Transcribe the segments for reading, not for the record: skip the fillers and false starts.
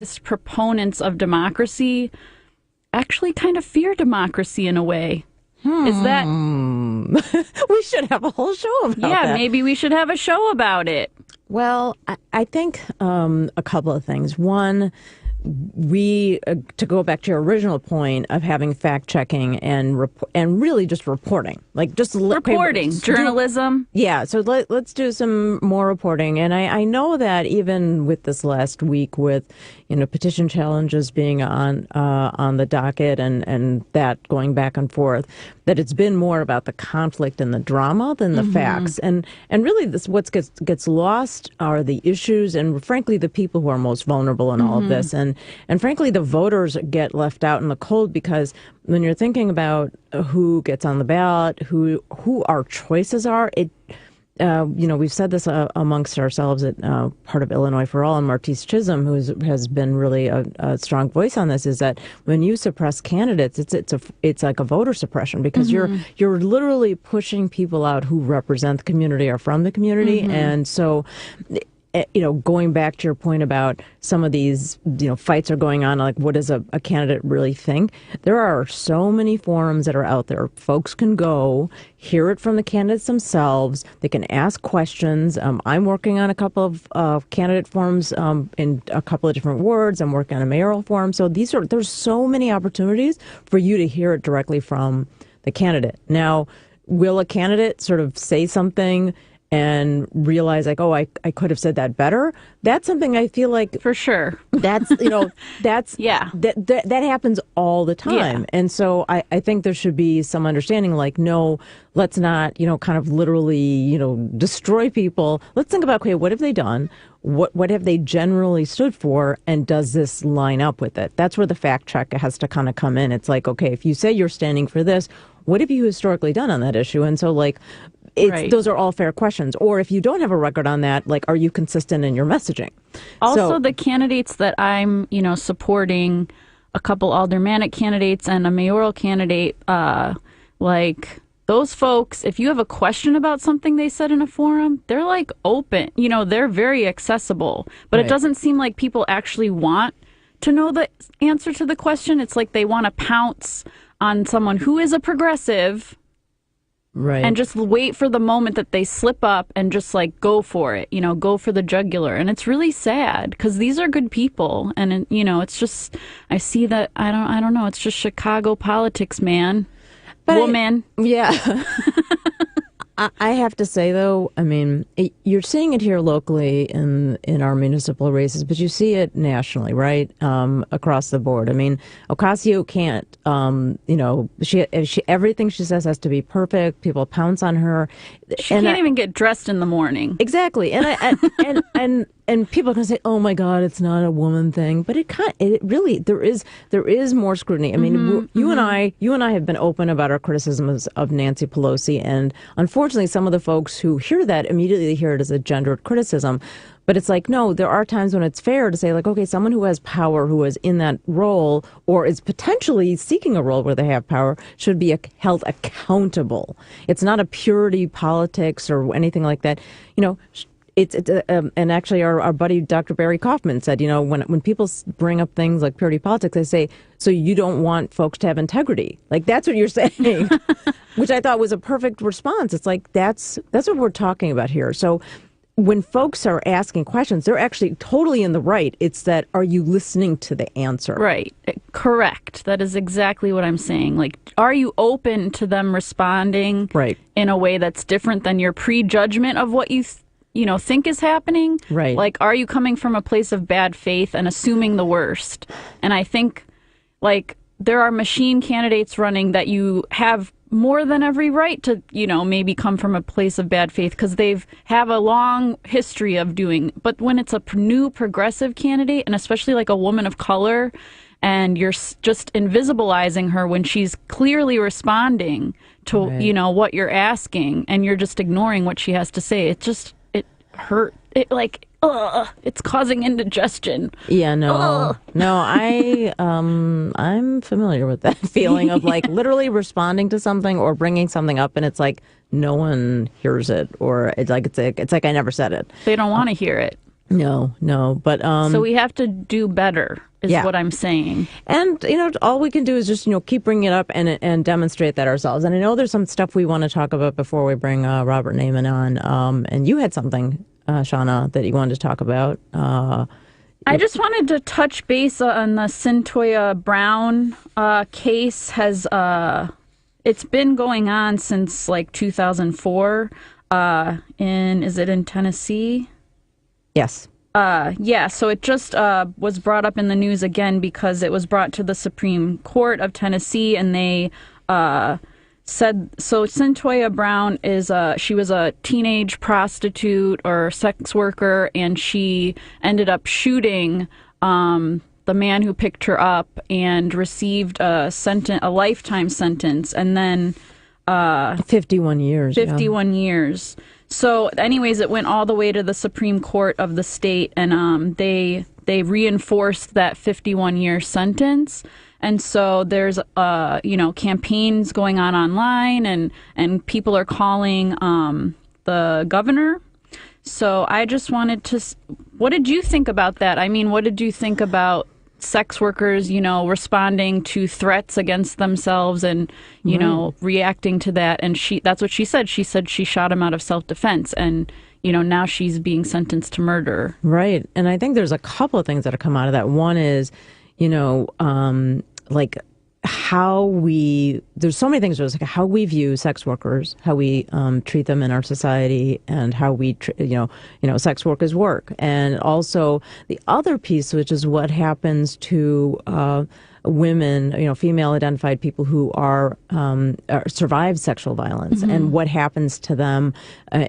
These proponents of democracy actually kind of fear democracy in a way. Is that? We should have a whole show about Yeah, that. maybe we should have a show about it. Well, I think a couple of things. One, to go back to your original point of having fact checking and really just reporting, like just Reporting, journalism. Yeah, so let's do some more reporting. And I know that even with this last week, with petition challenges being on the docket and that going back and forth, that it's been more about the conflict and the drama than the facts. And really, what gets lost are the issues and frankly the people who are most vulnerable in all of this. And frankly, the voters get left out in the cold because when you're thinking about who gets on the ballot, who our choices are, we've said this amongst ourselves at part of Illinois for All, and Martise Chisholm, who has been really a strong voice on this, is that when you suppress candidates, it's like a voter suppression because you're literally pushing people out who represent the community or from the community, and so. Going back to your point about some of these, fights are going on, like what does a candidate really think? There are so many forums that are out there. Folks can go hear it from the candidates themselves. They can ask questions. I'm working on a couple of candidate forums in a couple of different wards. I'm working on a mayoral forum. So there's so many opportunities for you to hear it directly from the candidate. Now, will a candidate sort of say something and realize like, oh, I could have said that better? That's something I feel like For sure. that's Yeah. that happens all the time. Yeah. And so I think there should be some understanding like, no, let's not, kind of literally, destroy people. Let's think about, okay, what have they done? What have they generally stood for? And does this line up with it? That's where the fact check has to kind of come in. It's like, okay, if you say you're standing for this, what have you historically done on that issue? And so like, Right. those are all fair questions. Or if you don't have a record on that, like, are you consistent in your messaging? Also, the candidates that I'm, supporting, a couple aldermanic candidates and a mayoral candidate, like those folks, if you have a question about something they said in a forum, they're like open, they're very accessible. But Right. It doesn't seem like people actually want to know the answer to the question. It's like they want to pounce on someone who is a progressive. Right. And just wait for the moment that they slip up and just like go for it, go for the jugular. And it's really sad because these are good people. And, it's just, I see that, I don't know. It's just Chicago politics, man. Woman. Yeah. I have to say, though, I mean, you're seeing it here locally in our municipal races, but you see it nationally, right? Across the board. I mean, Ocasio can't, she everything she says has to be perfect. People pounce on her. She can't even get dressed in the morning. Exactly. And people can say, "Oh my God, it's not a woman thing," but it really there is more scrutiny. I mean, you and I have been open about our criticisms of Nancy Pelosi, and unfortunately, some of the folks who hear that immediately hear it as a gendered criticism. But it's like, no, there are times when it's fair to say, like, okay, someone who has power, who is in that role, or is potentially seeking a role where they have power, should be held accountable. It's not a purity politics or anything like that. And actually our buddy Dr. Barry Kaufman said, when people bring up things like purity politics, they say, so you don't want folks to have integrity. Like, that's what you're saying, which I thought was a perfect response. It's like, that's what we're talking about here. So when folks are asking questions, they're actually totally in the right. It's that, are you listening to the answer? Right. Correct. That is exactly what I'm saying. Like, are you open to them responding Right. in a way that's different than your prejudgment of what you think is happening? Right. Like, are you coming from a place of bad faith and assuming the worst? And I think, like, there are machine candidates running that you have more than every right to, maybe come from a place of bad faith because have a long history of doing. But when it's a new progressive candidate, and especially like a woman of color, and you're just invisibilizing her when she's clearly responding to, Right. What you're asking, and you're just ignoring what she has to say, it hurt. It's causing indigestion. Yeah, no, I'm familiar with that feeling of like literally responding to something or bringing something up, and it's like no one hears it, or it's like I never said it. They don't want to hear it. No. But So we have to do better, is Yeah. what I'm saying. and all we can do is just keep bringing it up and demonstrate that ourselves. And I know there's some stuff we want to talk about before we bring Robert Naiman on. And you had something, Shana, that you wanted to talk about. I just wanted to touch base on the Cyntoia Brown case. It's been going on since like 2004. Is it in Tennessee? Yes. Yeah, so it just was brought up in the news again because it was brought to the Supreme Court of Tennessee, and they said, so Cyntoia Brown she was a teenage prostitute or sex worker, and she ended up shooting the man who picked her up and received a lifetime sentence, and then 51 years. 51 years. So anyways, it went all the way to the Supreme Court of the state, and they reinforced that 51-year sentence. And so there's campaigns going on online, and people are calling the governor. So I just wanted to, what did you think about that? I mean, what did you think about sex workers, responding to threats against themselves and, reacting to that? And that's what she said. She said she shot him out of self-defense, and, now she's being sentenced to murder. Right. And I think there's a couple of things that have come out of that. One is, like there's so many things, like how we view sex workers, how we treat them in our society, and how we, sex workers work. And also the other piece, which is what happens to women, female identified people who are survive sexual violence, and what happens to them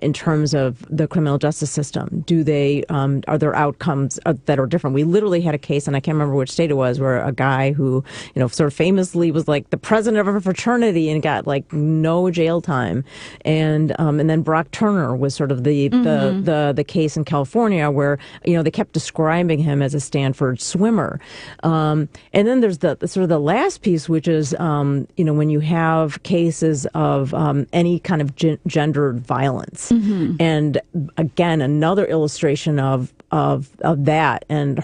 in terms of the criminal justice system. Do they are there outcomes that are different? We literally had a case, and I can't remember which state it was, where a guy who sort of famously was like the president of a fraternity and got like no jail time, and then Brock Turner was sort of the case in California where they kept describing him as a Stanford swimmer, and then there's the sort of the last piece, which is when you have cases of any kind of gendered violence, and again another illustration of that, and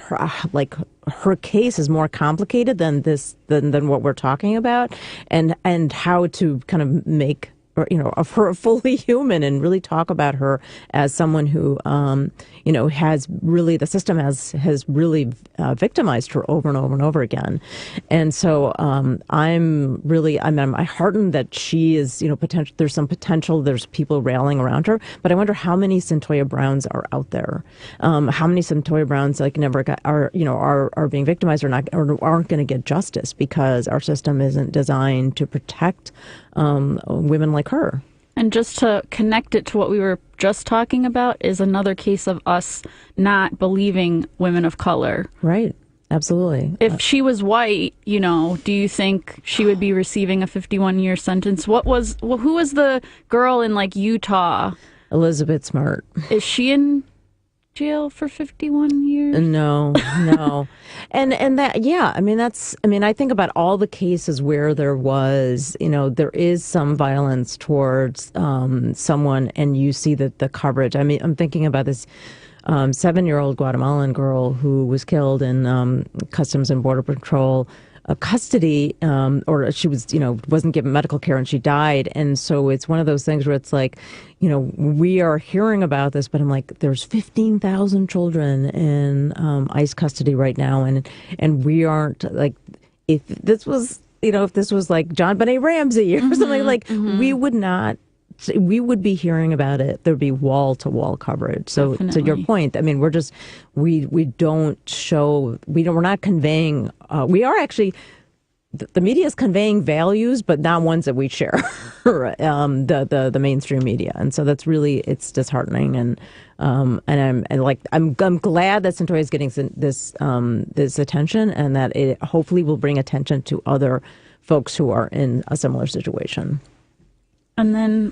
her case is more complicated than what we're talking about, and how to kind of make of her fully human and really talk about her as someone who, has really, the system has really victimized her over and over and over again. And so I'm heartened that she is, potential. There's some potential. There's people rallying around her, but I wonder how many Cyntoia Browns are out there. How many Cyntoia Browns are being victimized or not, or aren't going to get justice because our system isn't designed to protect women like her. And just to connect it to what we were just talking about is another case of us not believing women of color. Right. Absolutely. If she was white, do you think she would be receiving a 51-year sentence? Who was the girl in Utah? Elizabeth Smart. Is she in jail for 51 years? No. And that, yeah, I think about all the cases where there was, there is some violence towards someone, and you see that the coverage. I'm thinking about this 7-year-old Guatemalan girl who was killed in Customs and Border Patrol custody, or she was, wasn't given medical care, and she died. And so it's one of those things where it's like, we are hearing about this, but I'm like, there's 15,000 children in ICE custody right now, and we aren't, like, if this was like John Benet Ramsey or something, like, we would be hearing about it. There'd be wall-to-wall coverage. So Definitely. To your point, we're not conveying, we are actually, the media is conveying values, but not ones that we share, the mainstream media. And so that's really, it's disheartening. And I'm glad that Cyntoia is getting this attention, and that it hopefully will bring attention to other folks who are in a similar situation. And then,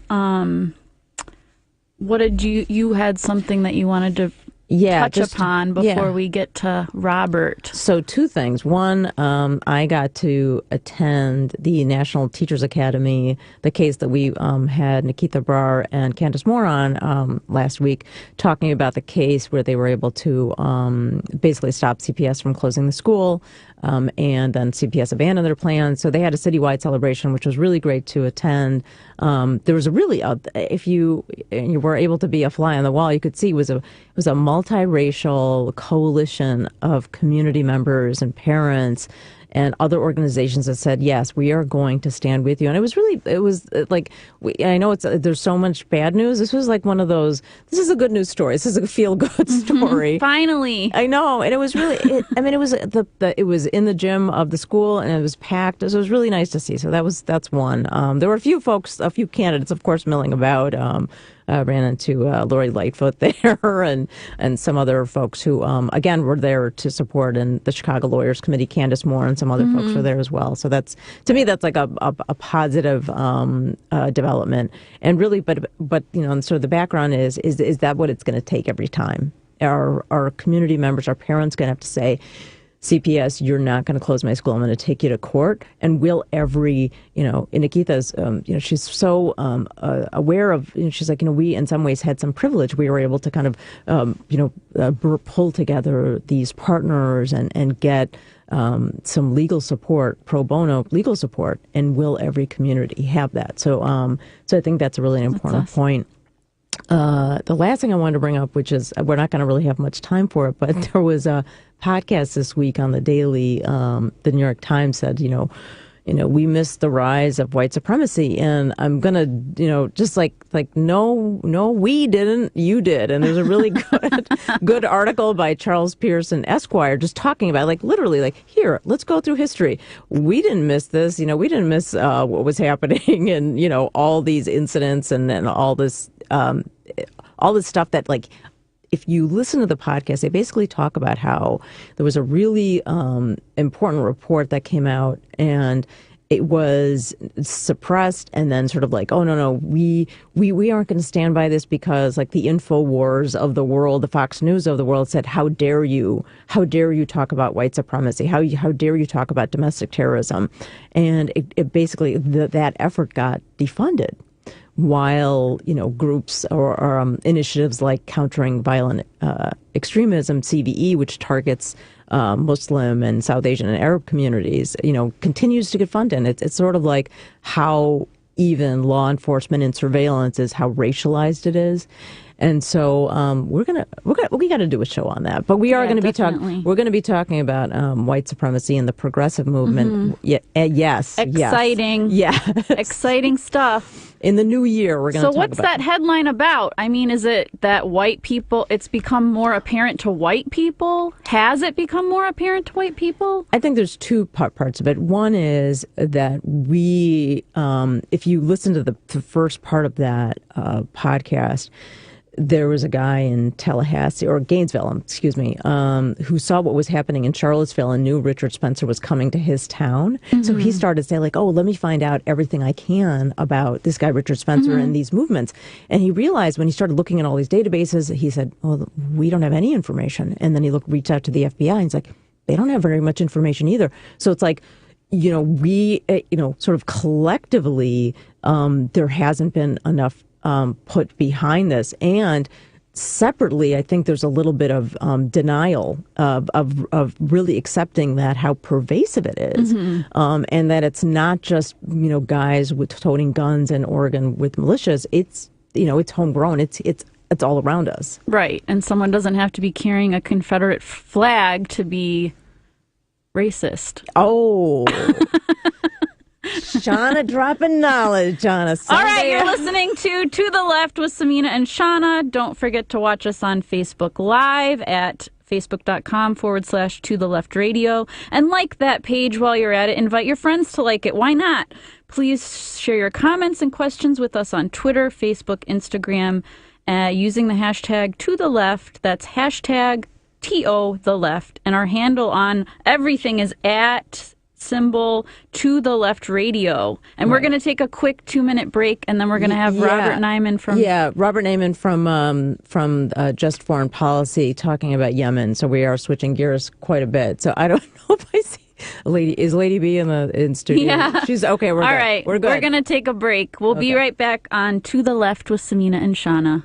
what did you had something that you wanted to touch upon before we get to Robert? So 2 things. One, I got to attend the National Teachers Academy, the case that we had Nikita Brar and Candace Moore on last week, talking about the case where they were able to basically stop CPS from closing the school, and then CPS abandoned their plans. So they had a citywide celebration, which was really great to attend. There was a really, if you were able to be a fly on the wall, you could see it was a multiracial coalition of community members and parents and other organizations that said, yes, we are going to stand with you. And it was like, I know there's so much bad news. This was like one of those, this is a good news story. This is a feel-good story. Finally. I know. And it was really, it was in the gym of the school and it was packed. So it was really nice to see. So that's one. There were a few candidates, of course, milling about. Ran into Lori Lightfoot there and some other folks who, again, were there to support, and the Chicago Lawyers Committee, Candace Moore, and some other folks were there as well. So to me, that's like a positive development. And really, but and so the background is that what it's going to take every time? Our community members, our parents, going to have to say, CPS, you're not going to close my school. I'm going to take you to court. And will every, in Nikita's, she's so aware of, she's like, we in some ways had some privilege. We were able to kind of, pull together these partners and get some legal support, pro bono legal support. And will every community have that? So I think that's a really important point. The last thing I wanted to bring up, which is we're not going to really have much time for it, but there was a podcast this week on the Daily. The New York Times said, we missed the rise of white supremacy, and I'm gonna, just like no, we didn't, you did. And there's a really good article by Charles Pearson Esquire just talking about literally here, let's go through history. We didn't miss this, we didn't miss what was happening, and all these incidents and all this stuff that if you listen to the podcast, they basically talk about how there was a really important report that came out and it was suppressed and then sort of oh, no, we aren't going to stand by this because the InfoWars of the world, the Fox News of the world said, how dare you talk about white supremacy? How dare you talk about domestic terrorism? And it basically, that effort got defunded. While groups or initiatives like Countering Violent Extremism, CVE, which targets Muslim and South Asian and Arab communities, continues to get funded. And it's sort of like how even law enforcement and surveillance is, how racialized it is. And so we got to do a show on that. But we are going to be talking. We're going to be talking about white supremacy and the progressive movement. Yeah, yes, exciting. Yes. Yeah, exciting stuff. In the new year, we're going to talk about. So what's that headline about? I mean, is it that white people? It's become more apparent to white people. Has it become more apparent to white people? I think there's two parts of it. One is that we, if you listen to the first part of that podcast. There was a guy in Tallahassee, or Gainesville, excuse me, who saw what was happening in Charlottesville and knew Richard Spencer was coming to his town. Mm-hmm. So he started saying let me find out everything I can about this guy, Richard Spencer, and these movements. And he realized when he started looking at all these databases, he said, well, we don't have any information. And then he reached out to the FBI and he's like, they don't have very much information either. So it's we, sort of collectively, there hasn't been enough put behind this. And separately, I think there's a little bit of denial of really accepting that, how pervasive it is. Mm-hmm. And that it's not just, guys with toting guns in Oregon with militias. It's, it's homegrown. It's all around us. Right. And someone doesn't have to be carrying a Confederate flag to be racist. Oh. Shana dropping knowledge on us. All right, you're listening to the Left with Sameena and Shana. Don't forget to watch us on Facebook Live at facebook.com/To the Left Radio. And like that page while you're at it. Invite your friends to like it. Why not? Please share your comments and questions with us on Twitter, Facebook, Instagram, using the hashtag To the Left. That's hashtag TO the Left. And our handle on everything is at symbol To the Left Radio. And we're going to take a quick 2-minute break, and then we're going to have Robert Nyman from... Yeah, Robert Nyman from Just Foreign Policy talking about Yemen. So we are switching gears quite a bit. So I don't know if I see... Is Lady B in studio? Yeah. She's okay. We're All good. right. We're good. We're going to take a break. We'll be right back on To the Left with Sameena and Shana.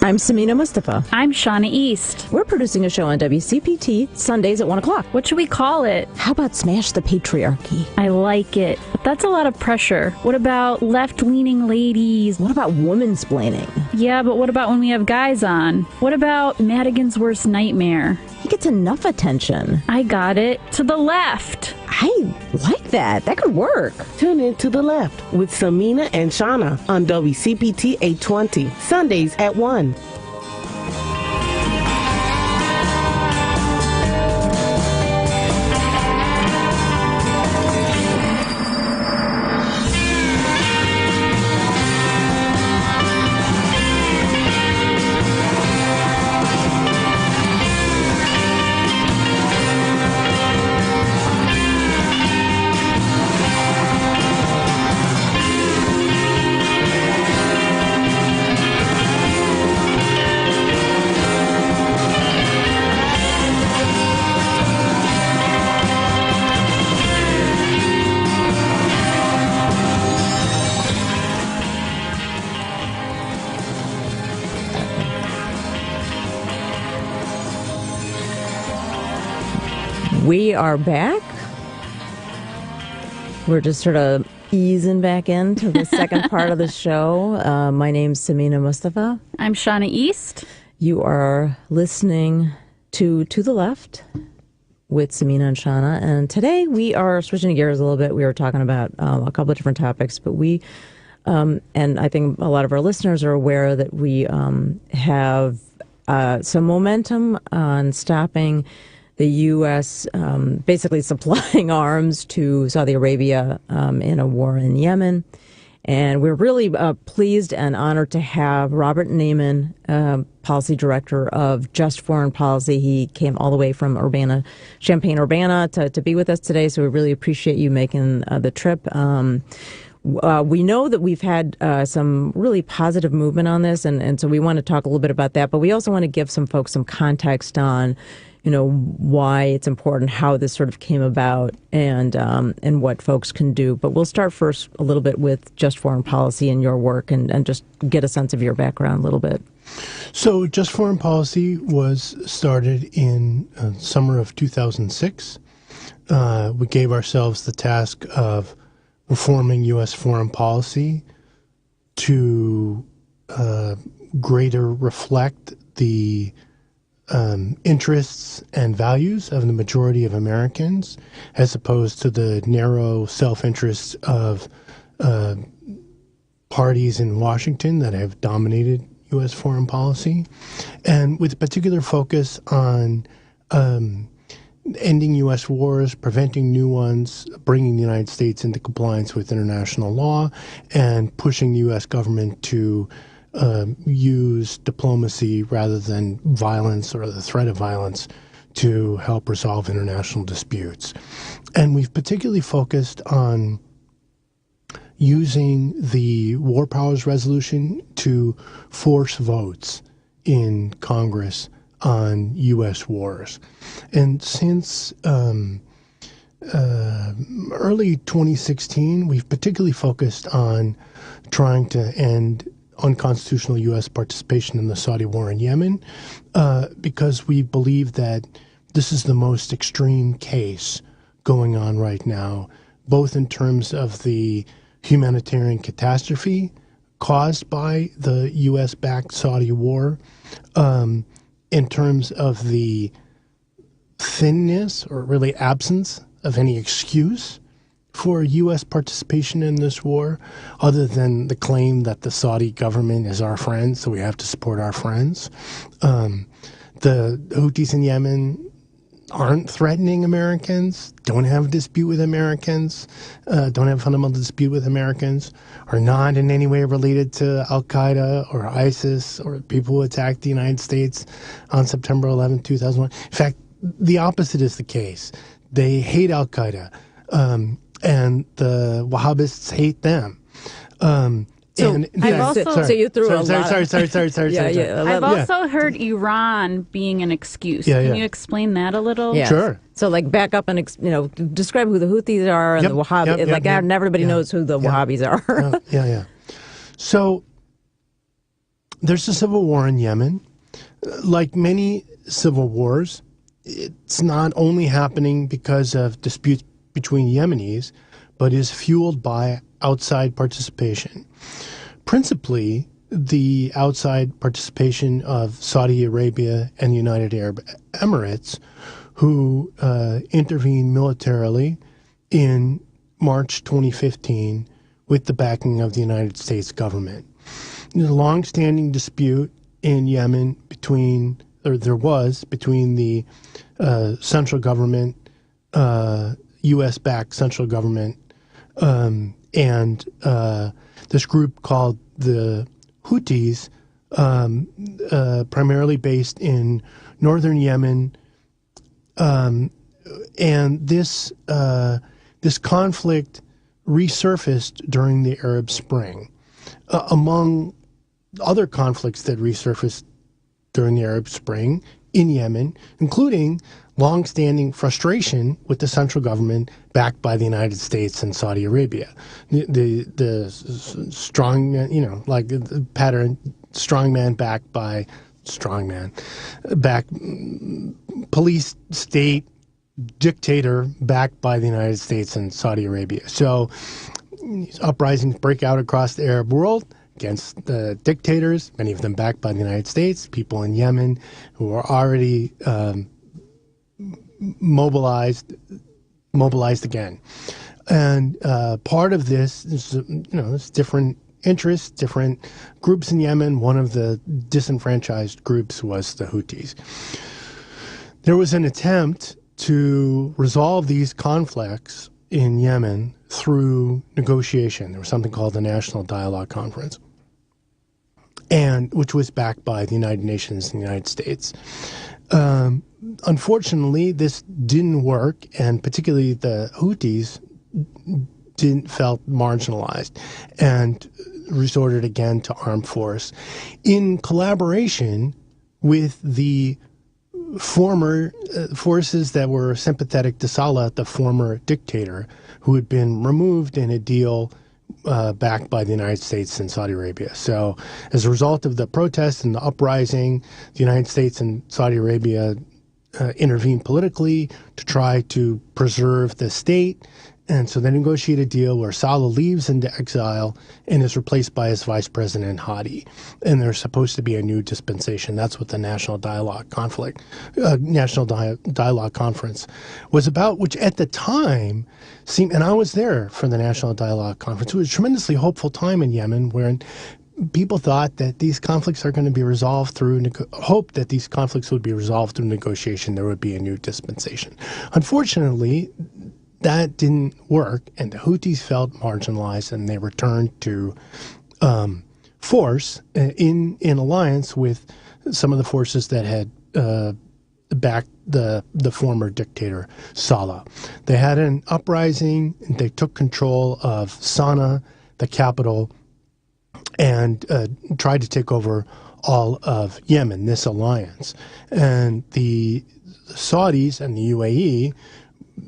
I'm Sameena Mustafa. I'm Shana East. We're producing a show on WCPT Sundays at 1 o'clock. What should we call it? How about Smash the Patriarchy? I like it, but that's a lot of pressure. What about left-leaning ladies? What about womansplaining? Yeah, but what about when we have guys on? What about Madigan's worst nightmare? He gets enough attention. I got it. To the left. I like that. That could work. Tune in To the Left with Sameena and Shana on WCPT 820, Sundays at 1. We are back. We're just sort of easing back into the second part of the show. My name's Sameena Mustafa. I'm Shana East. You are listening to the Left with Sameena and Shana. And today we are switching gears a little bit. We were talking about a couple of different topics, but we, and I think a lot of our listeners are aware that we have some momentum on stopping the U.S. Basically supplying arms to Saudi Arabia in a war in Yemen. And we're really pleased and honored to have Robert Nyman, Policy Director of Just Foreign Policy. He came all the way from Champaign-Urbana to be with us today, so we really appreciate you making the trip. We know that we've had some really positive movement on this, and so we want to talk a little bit about that, but we also want to give some folks some context on why it's important, how this sort of came about, and what folks can do. But we'll start first a little bit with Just Foreign Policy and your work, and just get a sense of your background a little bit. So Just Foreign Policy was started in summer of 2006. We gave ourselves the task of reforming U.S. foreign policy to greater reflect the interests and values of the majority of Americans, as opposed to the narrow self-interests of parties in Washington that have dominated U.S. foreign policy, and with a particular focus on ending U.S. wars, preventing new ones, bringing the United States into compliance with international law, and pushing the U.S. government to use diplomacy rather than violence or the threat of violence to help resolve international disputes. And we've particularly focused on using the War Powers Resolution to force votes in Congress on U.S. wars. And since early 2016, we've particularly focused on trying to end unconstitutional U.S. participation in the Saudi war in Yemen, because we believe that this is the most extreme case going on right now, both in terms of the humanitarian catastrophe caused by the U.S.-backed Saudi war, in terms of the thinness or really absence of any excuse for U.S. participation in this war, other than the claim that the Saudi government is our friend, so we have to support our friends. The Houthis in Yemen aren't threatening Americans, don't have a dispute with Americans, don't have a fundamental dispute with Americans, are not in any way related to Al-Qaeda or ISIS or people who attacked the United States on September 11, 2001. In fact, the opposite is the case. They hate Al-Qaeda, and the Wahhabists hate them. So and in I've fact- also- So you threw a sorry, lot. sorry. I've also heard Iran being an excuse. Yeah, Can yeah. you explain that a little? Yeah. Sure. So, like, back up and describe who the Houthis are and Yep, the Wahhabis. yep, yep. Everybody Yeah. knows who the Wahhabis are. Yeah. So there's a civil war in Yemen. Like many civil wars, it's not only happening because of disputes between Yemenis, but is fueled by outside participation. Principally, the outside participation of Saudi Arabia and the United Arab Emirates, who intervened militarily in March 2015 with the backing of the United States government. There's a long-standing dispute in Yemen between the central government, U.S.-backed central government, and this group called the Houthis, primarily based in northern Yemen, and this conflict resurfaced during the Arab Spring. Among other conflicts that resurfaced during the Arab Spring in Yemen, including long-standing frustration with the central government backed by the United States and Saudi Arabia. The strong, like the pattern, strongman backed by strongman, police state dictator backed by the United States and Saudi Arabia. So uprisings break out across the Arab world against the dictators, many of them backed by the United States, people in Yemen who are already mobilized again. And part of this is, there's different interests, different groups in Yemen. One of the disenfranchised groups was the Houthis. There was an attempt to resolve these conflicts in Yemen through negotiation. There was something called the National Dialogue Conference, and which was backed by the United Nations and the United States. Unfortunately, this didn't work, and particularly the Houthis felt marginalized and resorted again to armed force in collaboration with the former forces that were sympathetic to Saleh, the former dictator, who had been removed in a deal backed by the United States and Saudi Arabia. So as a result of the protests and the uprising, the United States and Saudi Arabia intervened politically to try to preserve the state. And so they negotiate a deal where Saleh leaves into exile and is replaced by his vice president, Hadi. And there's supposed to be a new dispensation. That's what the National Dialogue Conference was about, which at the time seemed, and I was there for the National Dialogue Conference, it was a tremendously hopeful time in Yemen where people thought that these conflicts are going to be resolved through, hope that these conflicts would be resolved through negotiation. There would be a new dispensation. Unfortunately, that didn't work, and the Houthis felt marginalized, and they returned to force in alliance with some of the forces that had backed the former dictator Saleh. They had an uprising. They took control of Sana'a, the capital, and tried to take over all of Yemen, this alliance. And the Saudis and the UAE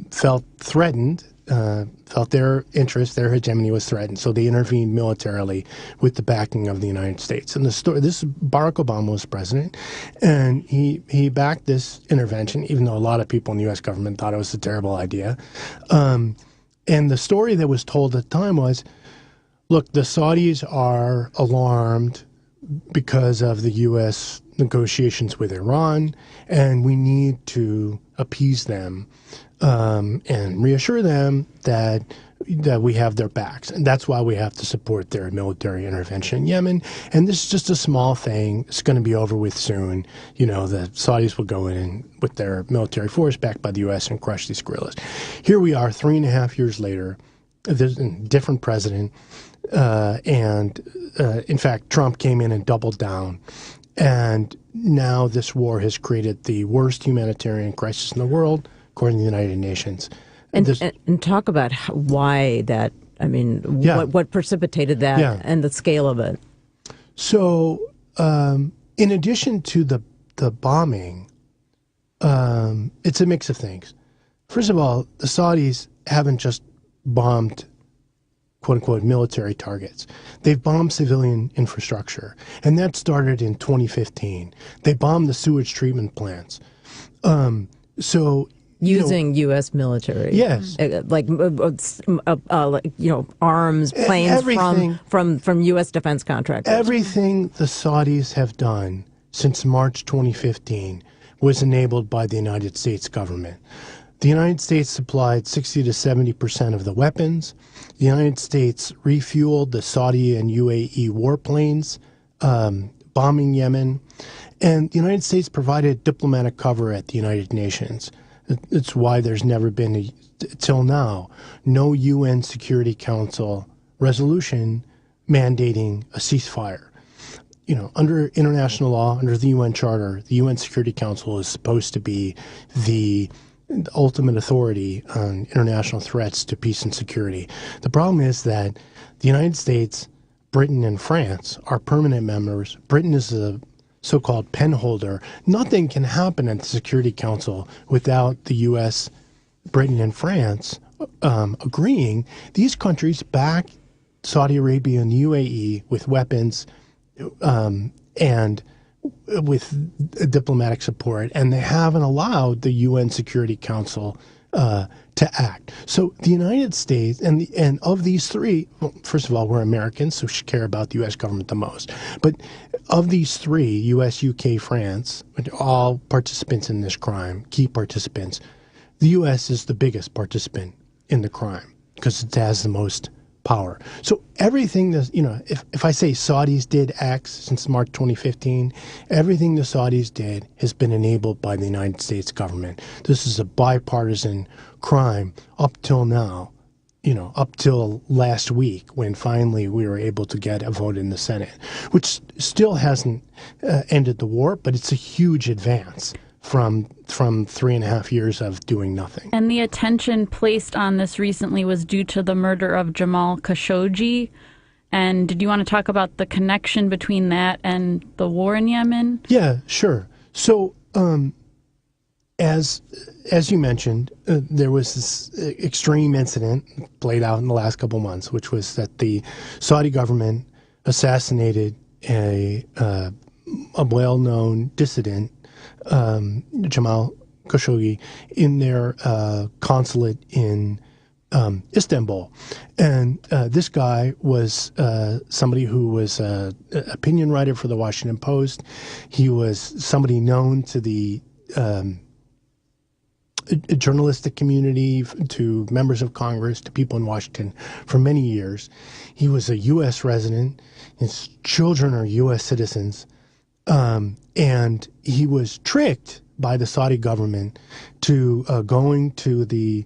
felt threatened, felt their interest, their hegemony was threatened. So they intervened militarily with the backing of the United States. And this Barack Obama was president, and he backed this intervention, even though a lot of people in the U.S. government thought it was a terrible idea. And the story that was told at the time was, look, the Saudis are alarmed because of the U.S. negotiations with Iran, and we need to appease them and reassure them that we have their backs. And that's why we have to support their military intervention in Yemen. And this is just a small thing. It's going to be over with soon. The Saudis will go in with their military force backed by the U.S. and crush these guerrillas. Here we are 3.5 years later. There's a different president. In fact, Trump came in and doubled down. And now this war has created the worst humanitarian crisis in the world, according to the United Nations. And talk about why that, what precipitated that and the scale of it. So, in addition to the bombing, it's a mix of things. First of all, the Saudis haven't just bombed quote-unquote military targets. They've bombed civilian infrastructure, and that started in 2015. They bombed the sewage treatment plants. Using U.S. military, yes, arms, planes everything, from U.S. defense contractors. Everything the Saudis have done since March 2015 was enabled by the United States government. The United States supplied 60 to 70% of the weapons. The United States refueled the Saudi and UAE warplanes bombing Yemen, and the United States provided diplomatic cover at the United Nations. It's why there's never been, till now, no UN Security Council resolution mandating a ceasefire. Under international law, under the UN Charter, the UN Security Council is supposed to be the ultimate authority on international threats to peace and security. The problem is that the United States, Britain, and France are permanent members. Britain is a so-called pen holder. Nothing can happen at the Security Council without the U.S., Britain, and France agreeing. These countries back Saudi Arabia and the UAE with weapons and with diplomatic support, and they haven't allowed the UN Security Council to act. So the United States, and of these three, well, first of all, we're Americans, so we should care about the U.S. government the most. But of these three, U.S., UK, France, all participants in this crime, key participants, the U.S. is the biggest participant in the crime because it has the most power. So everything that, if I say Saudis did X since March 2015, everything the Saudis did has been enabled by the United States government. This is a bipartisan crime up till now, up till last week when finally we were able to get a vote in the Senate, which still hasn't ended the war, but it's a huge advance from 3.5 years of doing nothing. And the attention placed on this recently was due to the murder of Jamal Khashoggi. And did you want to talk about the connection between that and the war in Yemen? Yeah, sure. So, as you mentioned, there was this extreme incident played out in the last couple months, which was that the Saudi government assassinated a well-known dissident, Jamal Khashoggi, in their consulate in Istanbul. And this guy was somebody who was an opinion writer for the Washington Post. He was somebody known to the journalistic community, to members of Congress, to people in Washington for many years. He was a U.S. resident. His children are U.S. citizens. And he was tricked by the Saudi government to going to the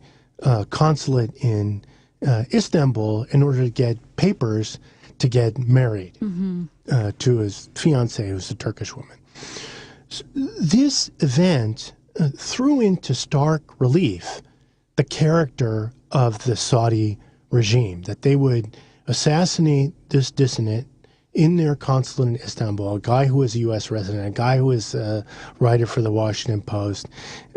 consulate in Istanbul in order to get papers to get married to his fiancée, who's a Turkish woman. So this event threw into stark relief the character of the Saudi regime, that they would assassinate this dissident in their consulate in Istanbul, a guy who was a U.S. resident, a guy who was a writer for the Washington Post,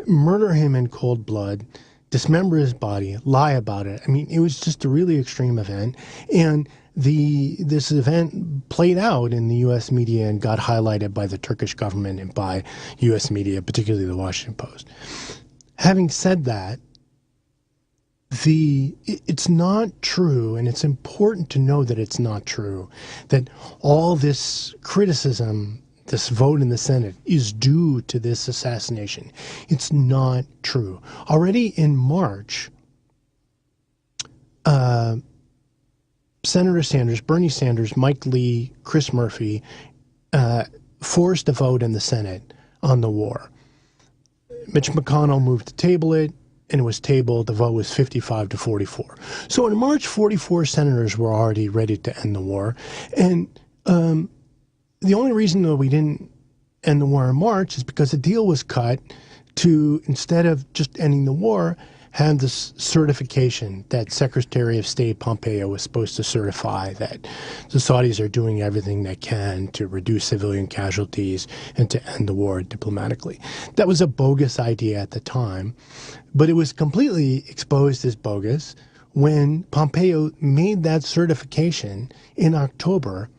murder him in cold blood, dismember his body, lie about it. I mean, it was just a really extreme event. And this event played out in the U.S. media and got highlighted by the Turkish government and by U.S. media, particularly the Washington Post. Having said that, it's not true, and it's important to know that it's not true, that all this criticism this vote in the Senate is due to this assassination. It's not true. Already in March, Senator Sanders, Bernie Sanders, Mike Lee, Chris Murphy forced a vote in the Senate on the war. Mitch McConnell moved to table it, and it was tabled. The vote was 55 to 44. So in March, 44 senators were already ready to end the war. And the only reason that we didn't end the war in March is because the deal was cut to, instead of just ending the war, have this certification that Secretary of State Pompeo was supposed to certify that the Saudis are doing everything they can to reduce civilian casualties and to end the war diplomatically. That was a bogus idea at the time, but it was completely exposed as bogus when Pompeo made that certification in October,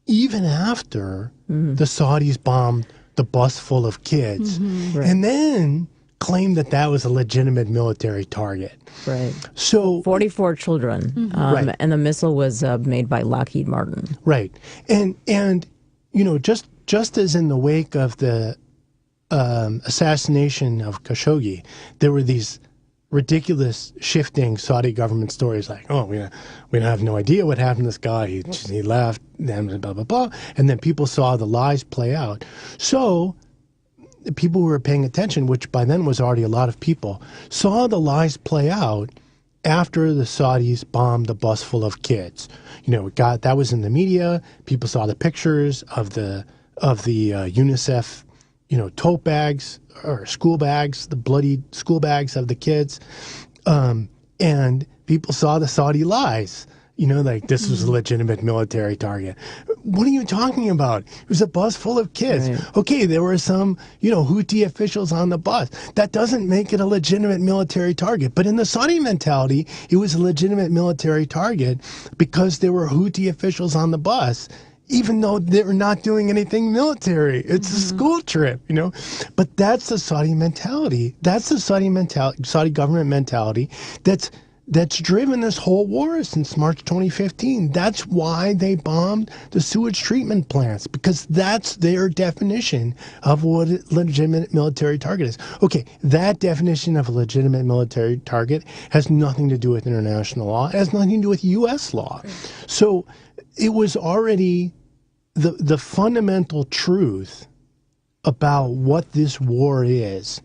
even after the Saudis bombed the bus full of kids, Right. and then claimed that that was a legitimate military target. Right. So 44 children, Right. and the missile was made by Lockheed Martin. right, and you know, just as in the wake of the assassination of Khashoggi, there were these ridiculous shifting Saudi government stories like, oh, we don't have no idea what happened to this guy. He left, then blah blah blah, and then people saw the lies play out. So the people who were paying attention, which by then was already a lot of people, saw the lies play out after the Saudis bombed the bus full of kids. You know, that was in the media. People saw the pictures of the UNICEF, you know, tote bags or school bags, the bloody school bags of the kids, and people saw the Saudi lies. You know, like this was a legitimate military target. What are you talking about? It was a bus full of kids. Right. Okay, there were some, you know, Houthi officials on the bus. That doesn't make it a legitimate military target. But in the Saudi mentality, it was a legitimate military target because there were Houthi officials on the bus, even though they were not doing anything military. It's a school trip, you know. But that's the Saudi mentality. That's the Saudi government mentality that's driven this whole war since March 2015. That's why they bombed the sewage treatment plants, because that's their definition of what a legitimate military target is. Okay, that definition of a legitimate military target has nothing to do with international law. It has nothing to do with U.S. law. So it was already the fundamental truth about what this war is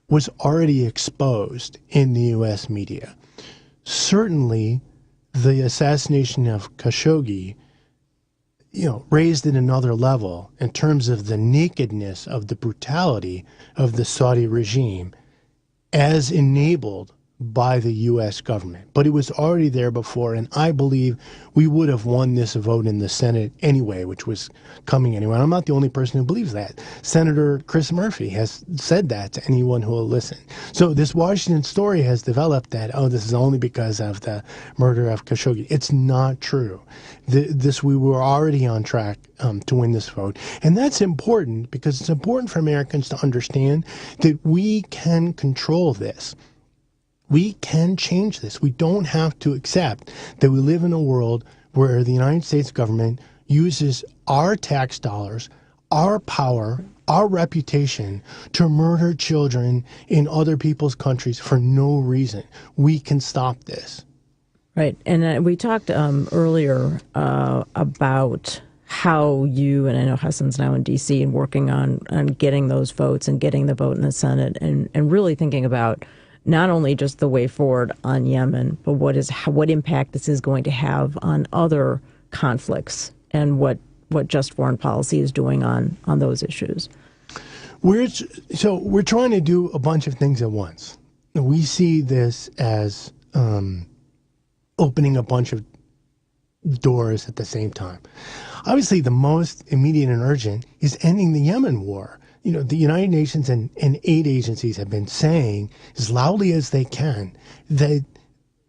was already exposed in the U.S. media. Certainly, the assassination of Khashoggi, you know, raised it another level in terms of the nakedness of the brutality of the Saudi regime as enabled by the U.S. government. But it was already there before, and I believe we would have won this vote in the Senate anyway, which was coming anyway. And I'm not the only person who believes that. Senator Chris Murphy has said that to anyone who will listen. So this Washington story has developed that, oh, this is only because of the murder of Khashoggi. It's not true. We were already on track to win this vote. And that's important because it's important for Americans to understand that we can control this. We can change this. We don't have to accept that we live in a world where the United States government uses our tax dollars, our power, our reputation to murder children in other people's countries for no reason. We can stop this. Right. And we talked earlier about how you, and I know Hassan's now in D.C. and working on getting those votes and getting the vote in the Senate and really thinking about not only just the way forward on Yemen, but what impact this is going to have on other conflicts and what just foreign policy is doing on those issues. We're trying to do a bunch of things at once. We see this as opening a bunch of doors at the same time. Obviously, the most immediate and urgent is ending the Yemen war. You know, the United Nations and aid agencies have been saying as loudly as they can that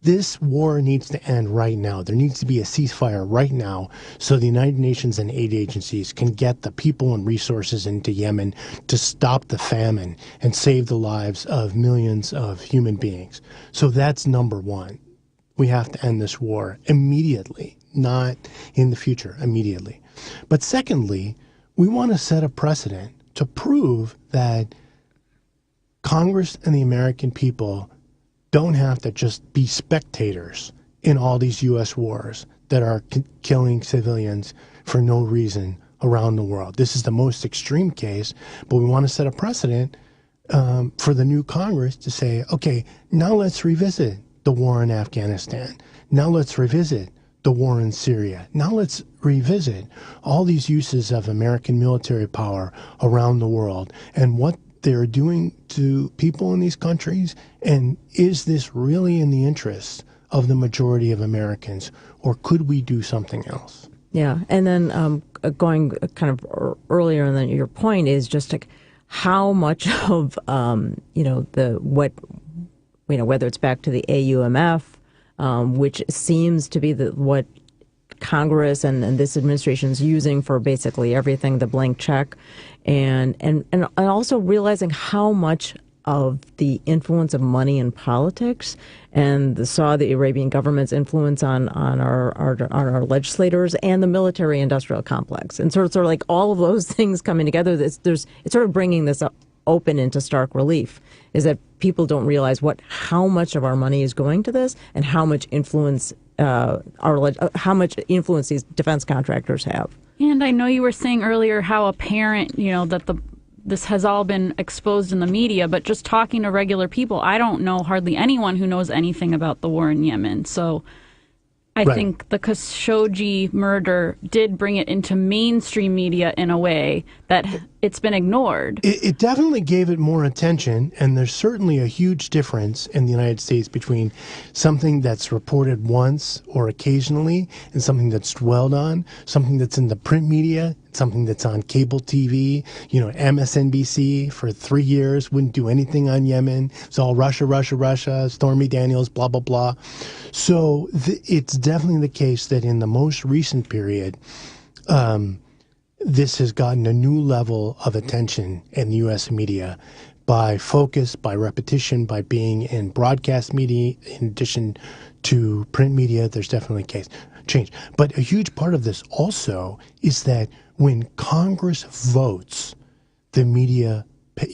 this war needs to end right now. There needs to be a ceasefire right now so the United Nations and aid agencies can get the people and resources into Yemen to stop the famine and save the lives of millions of human beings. So that's number one. We have to end this war immediately, not in the future, immediately. But secondly, We want to set a precedent to prove that Congress and the American people don't have to just be spectators in all these U.S. wars that are killing civilians for no reason around the world. This is the most extreme case, but we want to set a precedent for the new Congress to say, okay, now let's revisit the war in Afghanistan. Now let's revisit the war in Syria. Now let's revisit all these uses of American military power around the world and what they're doing to people in these countries. And is this really in the interest of the majority of Americans, or could we do something else? Yeah, and then going kind of earlier, and then your point is just like how much of whether it's back to the AUMF, which seems to be what Congress and this administration is using for basically everything, the blank check, and also realizing how much of the influence of money in politics and the Saudi Arabian government's influence on our legislators and the military-industrial complex, and sort of like all of those things coming together. It's sort of bringing this up open into stark relief, is that people don't realize how much of our money is going to this and how much influence these defense contractors have. And I know you were saying earlier how apparent, that this has all been exposed in the media, but just talking to regular people, I don't know hardly anyone who knows anything about the war in Yemen. So I think the Khashoggi murder did bring it into mainstream media in a way that it's been ignored. It definitely gave it more attention, and there's certainly a huge difference in the United States between something that's reported once or occasionally and something that's dwelled on, something that's in the print media, something that's on cable TV. MSNBC for 3 years wouldn't do anything on Yemen. It's all Russia, Russia, Russia, Stormy Daniels, blah, blah, blah. So it's definitely the case that in the most recent period, this has gotten a new level of attention in the U.S. media by focus, by repetition, by being in broadcast media in addition to print media. There's definitely a case change. But a huge part of this also is that when Congress votes, the media,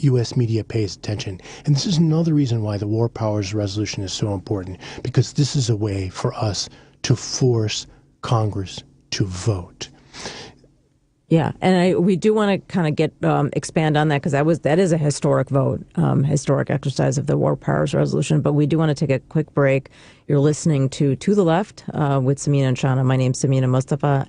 U.S. media pays attention. And this is another reason why the War Powers Resolution is so important, because this is a way for us to force Congress to vote. Yeah, and we do want to kind of get expand on that, because that is a historic vote, historic exercise of the War Powers Resolution. But we do want to take a quick break. You're listening to the Left with Sameena and Shana. My name's Sameena Mustafa.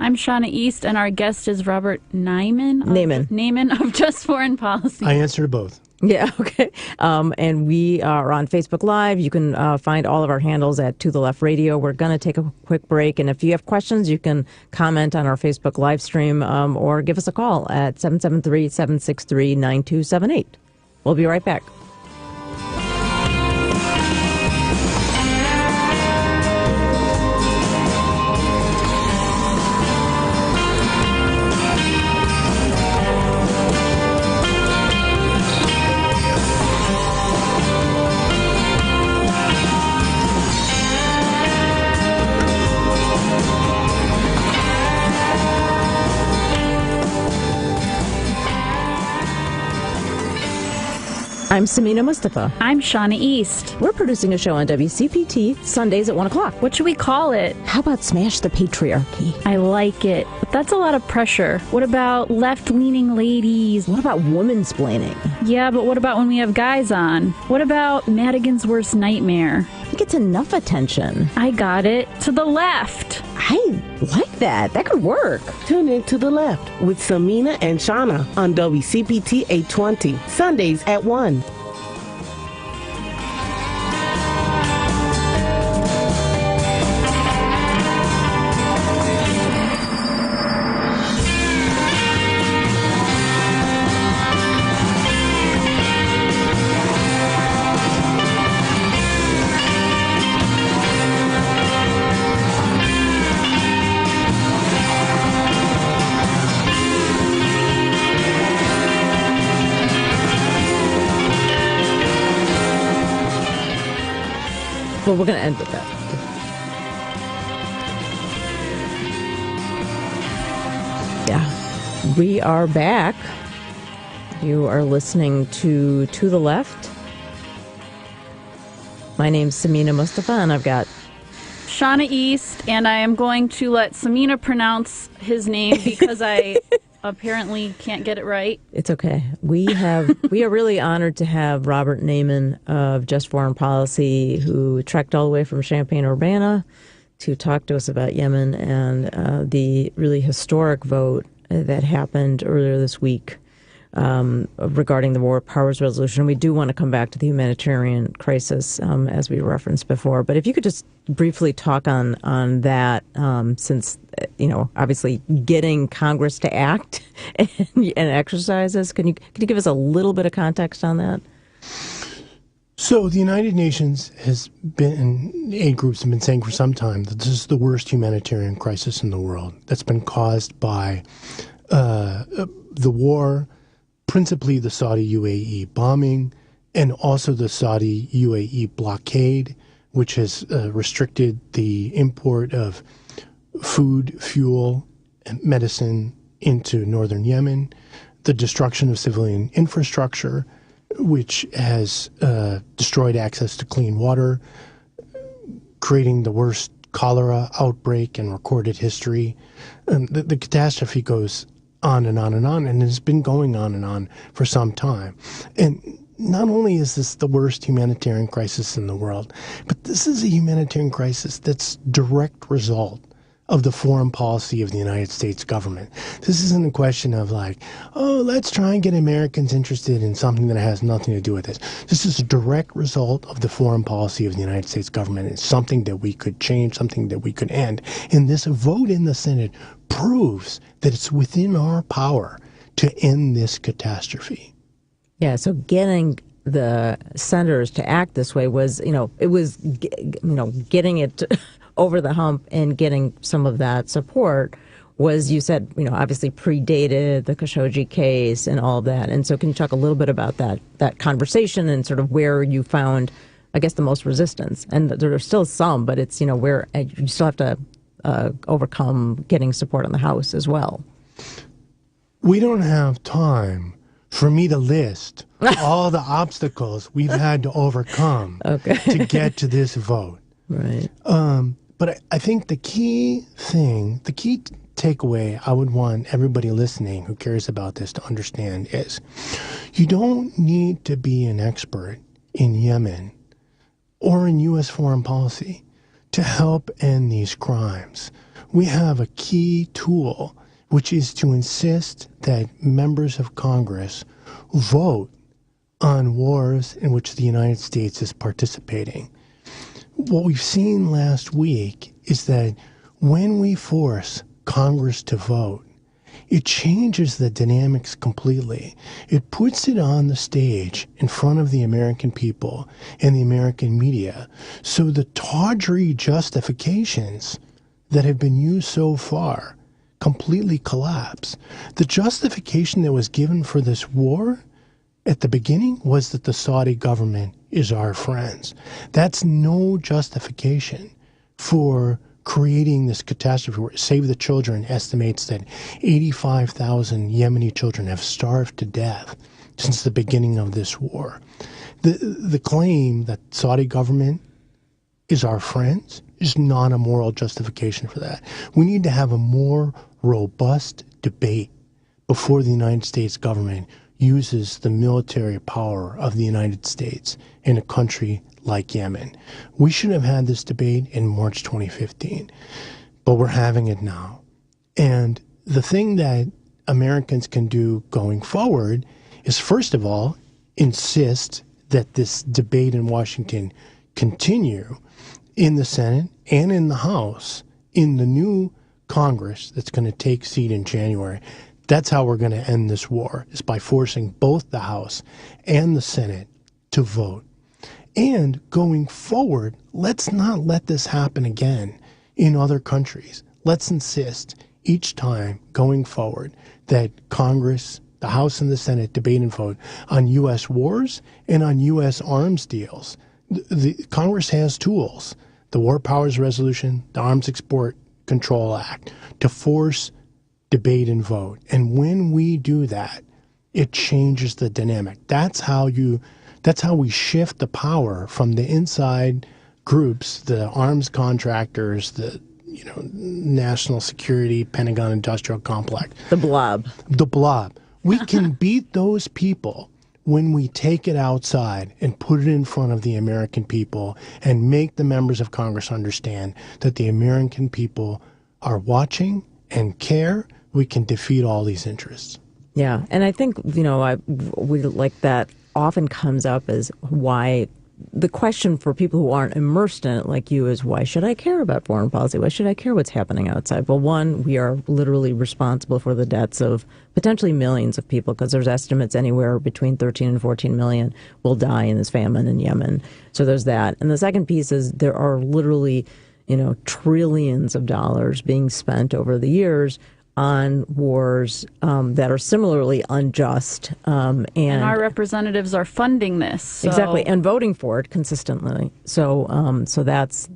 I'm Shana East, and our guest is Robert Naiman of Just Foreign Policy. I answer to both. Yeah, okay. And we are on Facebook Live. You can find all of our handles at To The Left Radio. We're going to take a quick break. And if you have questions, you can comment on our Facebook live stream or give us a call at 773-763-9278. We'll be right back. I'm Sameena Mustafa. I'm Shana East. We're producing a show on WCPT Sundays at 1 o'clock. What should we call it? How about Smash the Patriarchy? I like it, but that's a lot of pressure. What about left-leaning ladies? What about womansplaining? Yeah, but what about when we have guys on? What about Madigan's worst nightmare? It gets enough attention. I got it. To the left. I like that. That could work. Tune in To The Left with Sameena and Shana on WCPT 820, Sundays at 1. Well, we're going to end with that. Yeah. We are back. You are listening to the Left. My name's Sameena Mustafa, and I've got Shana East, and I am going to let Sameena pronounce his name because I apparently can't get it right. It's okay. We are really honored to have Robert Naiman of Just Foreign Policy, who trekked all the way from Champaign-Urbana to talk to us about Yemen and the really historic vote that happened earlier this week regarding the War Powers Resolution. We do want to come back to the humanitarian crisis, as we referenced before. But if you could just briefly talk on that, since, obviously getting Congress to act and exercise this, can you give us a little bit of context on that? So the United Nations has been, aid groups have been saying for some time that this is the worst humanitarian crisis in the world that's been caused by the war, principally the Saudi UAE bombing, and also the Saudi UAE blockade, which has restricted the import of food, fuel, and medicine into northern Yemen, the destruction of civilian infrastructure, which has destroyed access to clean water, creating the worst cholera outbreak in recorded history. The catastrophe goes on and on and on, and it's been going on and on for some time. And not only is this the worst humanitarian crisis in the world, but this is a humanitarian crisis that's direct result of the foreign policy of the United States government. This isn't a question of like, oh, let's try and get Americans interested in something that has nothing to do with this. This is a direct result of the foreign policy of the United States government. It's something that we could change, something that we could end. And this vote in the Senate proves that it's within our power to end this catastrophe. Yeah, so getting the senators to act this way was, getting it over the hump and getting some of that support was, you said, obviously predated the Khashoggi case and all of that. And so can you talk a little bit about that conversation and sort of where you found, I guess, the most resistance? And there are still some, but it's, where you still have to overcome getting support in the House as well. We don't have time for me to list all the obstacles we've had to overcome to get to this vote. Right. But I think the key takeaway I would want everybody listening who cares about this to understand is you don't need to be an expert in Yemen or in U.S. foreign policy to help end these crimes. We have a key tool, which is to insist that members of Congress vote on wars in which the United States is participating. What we've seen last week is that when we force Congress to vote, it changes the dynamics completely. It puts it on the stage in front of the American people and the American media. So the tawdry justifications that have been used so far completely collapse. The justification that was given for this war at the beginning was that the Saudi government is our friends. That's no justification for creating this catastrophe where Save the Children estimates that 85,000 Yemeni children have starved to death since the beginning of this war. The claim that Saudi government is our friends is not a moral justification for that. We need to have a more robust debate before the United States government uses the military power of the United States in a country like Yemen. We should have had this debate in March 2015, but we're having it now. And the thing that Americans can do going forward is, first of all, insist that this debate in Washington continue in the Senate and in the House in the new Congress that's going to take seat in January. That's how we're going to end this war, is by forcing both the House and the Senate to vote. And going forward, let's not let this happen again in other countries. Let's insist each time going forward that Congress, the House and the Senate debate and vote on U.S. wars and on U.S. arms deals. The Congress has tools, the War Powers Resolution, the Arms Export Control Act, to force debate and vote. And when we do that, it changes the dynamic. That's how we shift the power from the inside groups, the arms contractors, the national security, Pentagon industrial complex. The blob. The blob. We can beat those people when we take it outside and put it in front of the American people and make the members of Congress understand that the American people are watching and care. We can defeat all these interests. Yeah, and I think, we like that often comes up as why the question for people who aren't immersed in it like you is, why should I care about foreign policy? Why should I care what's happening outside? Well, one, we are literally responsible for the deaths of potentially millions of people, because there's estimates anywhere between 13 and 14 million will die in this famine in Yemen. So there's that. And the second piece is there are literally, trillions of dollars being spent over the years on wars that are similarly unjust. And our representatives are funding this. So. Exactly, and voting for it consistently. So that's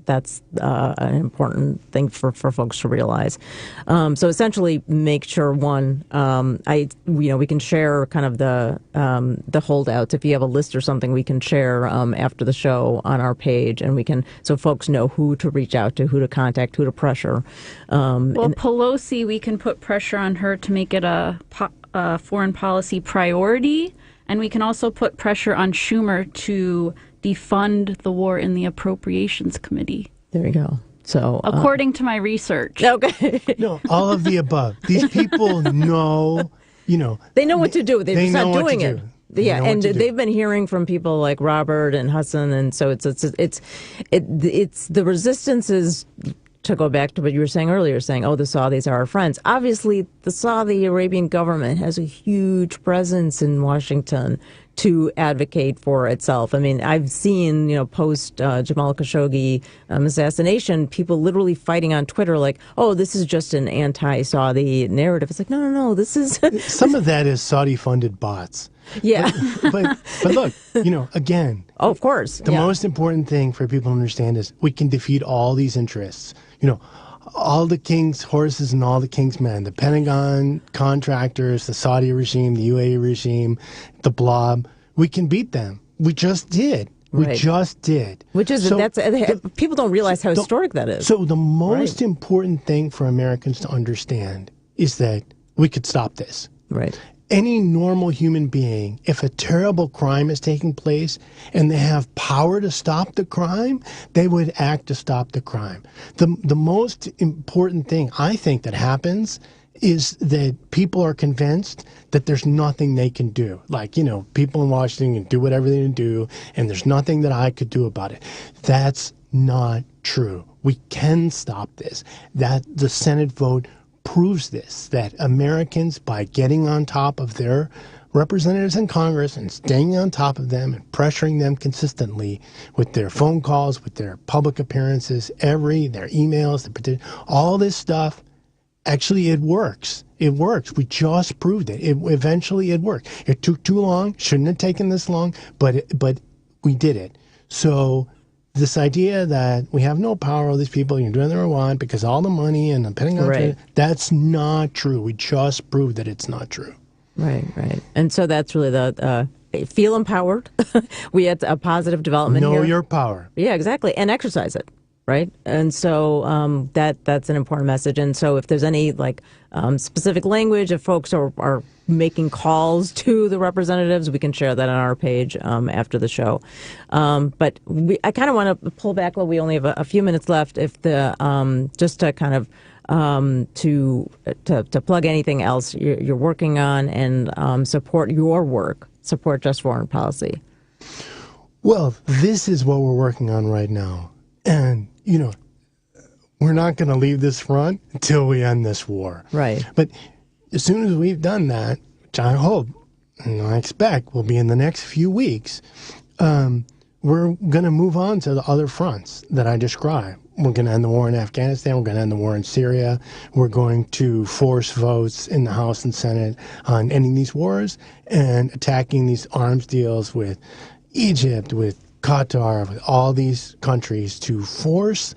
an important thing for folks to realize. So essentially, make sure, one, we can share kind of the holdouts. If you have a list or something, we can share after the show on our page, and so folks know who to reach out to, who to contact, who to pressure. Pelosi, we can put pressure on her to make it a foreign policy priority, and we can also put pressure on Schumer to defund the war in the Appropriations Committee. There you go. So, according to my research. Okay. No, all of the above. These people know, they know what to do. They're just not doing it. Yeah, and they've been hearing from people like Robert and Hassan, and so it's the resistance is, to go back to what you were saying earlier, saying, the Saudis are our friends. Obviously, the Saudi Arabian government has a huge presence in Washington to advocate for itself. I mean, I've seen, post Jamal Khashoggi assassination, people literally fighting on Twitter like, this is just an anti-Saudi narrative. It's like, no, this is... Some of that is Saudi-funded bots. Yeah. But look, again... Oh, of course. The most important thing for people to understand is we can defeat all these interests. All the king's horses and all the king's men, the Pentagon contractors, the Saudi regime, the UAE regime, the blob, we can beat them. We just did. Right. We just did. Which is, people don't realize how historic that is. So the most important thing for Americans to understand is that we could stop this. Right. Any normal human being, if a terrible crime is taking place and they have power to stop the crime, they would act to stop the crime. The most important thing I think that happens is that people are convinced that there's nothing they can do. Like, people in Washington can do whatever they can do, and there's nothing that I could do about it. That's not true. We can stop this. That the Senate vote proves this, that Americans, by getting on top of their representatives in Congress and staying on top of them and pressuring them consistently with their phone calls, with their public appearances, their emails, all this stuff, actually it works. It works. We just proved it. Eventually it worked. It took too long. Shouldn't have taken this long, but we did it. So this idea that we have no power over these people, you can do whatever we want because all the money and the Pentagon, that's not true. We just proved that it's not true. Right. And so that's really the feel empowered. We had a positive development here. Know your power. Yeah, exactly. And exercise it. Right. And so that's an important message. And so if there's any specific language, if folks are making calls to the representatives, we can share that on our page after the show. But I kind of want to pull back. We only have a few minutes left. If just to kind of to plug anything else you're working on and support your work, support Just Foreign Policy. Well, this is what we're working on right now. And, we're not going to leave this front until we end this war. Right. But as soon as we've done that, which I hope and I expect will be in the next few weeks, we're going to move on to the other fronts that I described. We're going to end the war in Afghanistan. We're going to end the war in Syria. We're going to force votes in the House and Senate on ending these wars and attacking these arms deals with Egypt, with Qatar, with all these countries to force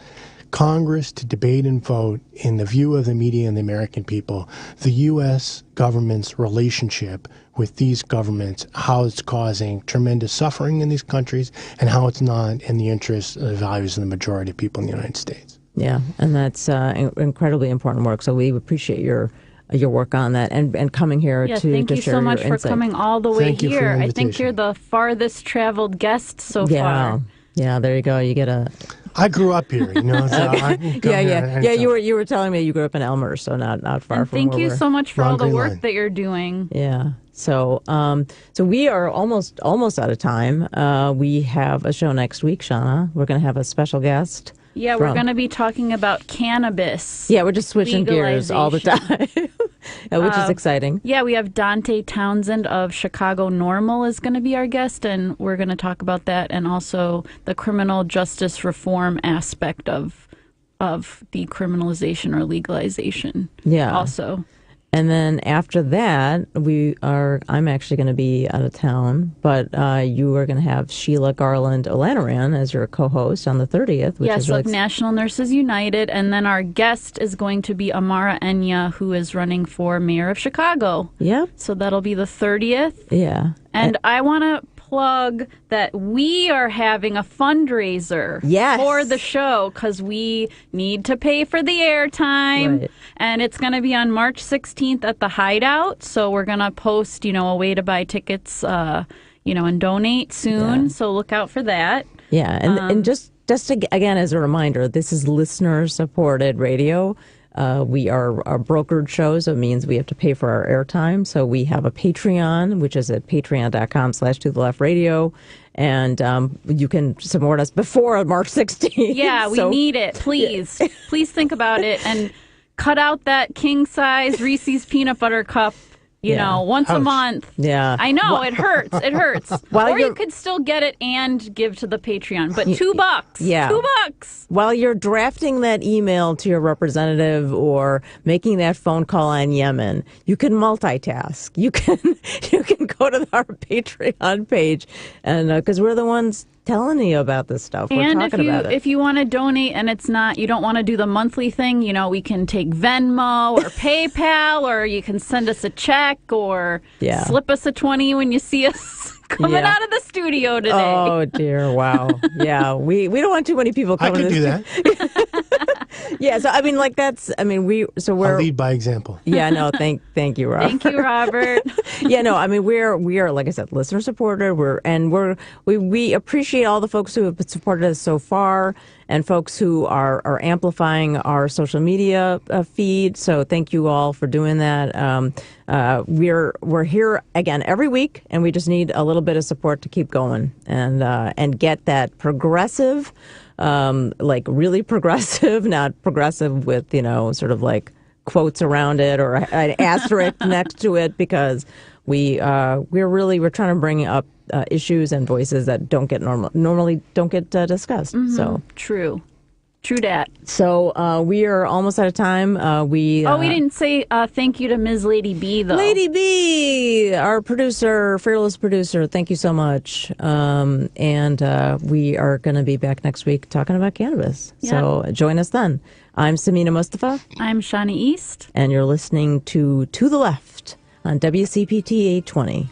Congress to debate and vote, in the view of the media and the American people, the U.S. government's relationship with these governments, how it's causing tremendous suffering in these countries, and how it's not in the interests of the values of the majority of people in the United States. Yeah, and that's incredibly important work. So we appreciate your work on that and coming here to share your insight. Thank you so much for coming all the way Thank you for here. your I think you're the farthest traveled guest so far. Yeah, there you go. You get a. I grew up here, you know. So I can come here Yeah. You were telling me you grew up in Elmer, so not far and from. Thank you where so much for all the Green work Line. that you're doing. Yeah. So we are almost out of time. We have a show next week, Shana. We're going to have a special guest. Yeah, we're going to be talking about cannabis. Yeah, we're just switching gears all the time, which is exciting. Yeah, we have Dante Townsend of Chicago Normal is going to be our guest, and we're going to talk about that and also the criminal justice reform aspect of decriminalization or legalization. Yeah. Also. And then after that, I'm actually going to be out of town, but you are going to have Sheila Garland O'Lanaran as your co-host on the 30th. Which is of National Nurses United. And then our guest is going to be Amara Enya, who is running for mayor of Chicago. Yeah. So that'll be the 30th. Yeah. And I want to plug that we are having a fundraiser for the show because we need to pay for the airtime. Right. And it's going to be on March 16th at the Hideout. So we're going to post, a way to buy tickets, and donate soon. Yeah. So look out for that. Yeah. And just again, as a reminder, this is listener-supported radio. We are a brokered show, so it means we have to pay for our airtime. So we have a Patreon, which is at patreon.com/to-the-left-radio. And you can support us before March 16th. Yeah, we need it. Please. Please think about it and cut out that king-size Reese's peanut butter cup. Once a month. Yeah. I know, it hurts. It hurts. Or you could still get it and give to the Patreon. But $2. Yeah. $2. While you're drafting that email to your representative or making that phone call on Yemen, you can multitask. You can go to our Patreon page, and because we're the ones telling you about this stuff. We're talking about it. If you want to donate and you don't want to do the monthly thing, we can take Venmo or PayPal, or you can send us a check or slip us a 20 when you see us coming out of the studio today. Oh dear! Wow. Yeah, we don't want too many people coming. I can do that. Yeah. So we're I'll lead by example. Yeah. No. Thank you, Rob. Thank you, Robert. Yeah. No. We are like I said, listener supported. We appreciate all the folks who have supported us so far, and folks who are amplifying our social media feed. So thank you all for doing that. We're here again every week, and we just need a little bit of support to keep going and get that progressive, like really progressive, not progressive with sort of like quotes around it or an asterisk next to it, because we're trying to bring up issues and voices that normally don't get discussed. Mm-hmm. So true dat. So we are almost out of time. We didn't say thank you to Ms. Lady B, though. Lady B, our producer, fearless producer. Thank you so much. And we are going to be back next week talking about cannabis. Yeah. So join us then. I'm Sameena Mustafa. I'm Shana East. And you're listening to the Left on WCPT 820.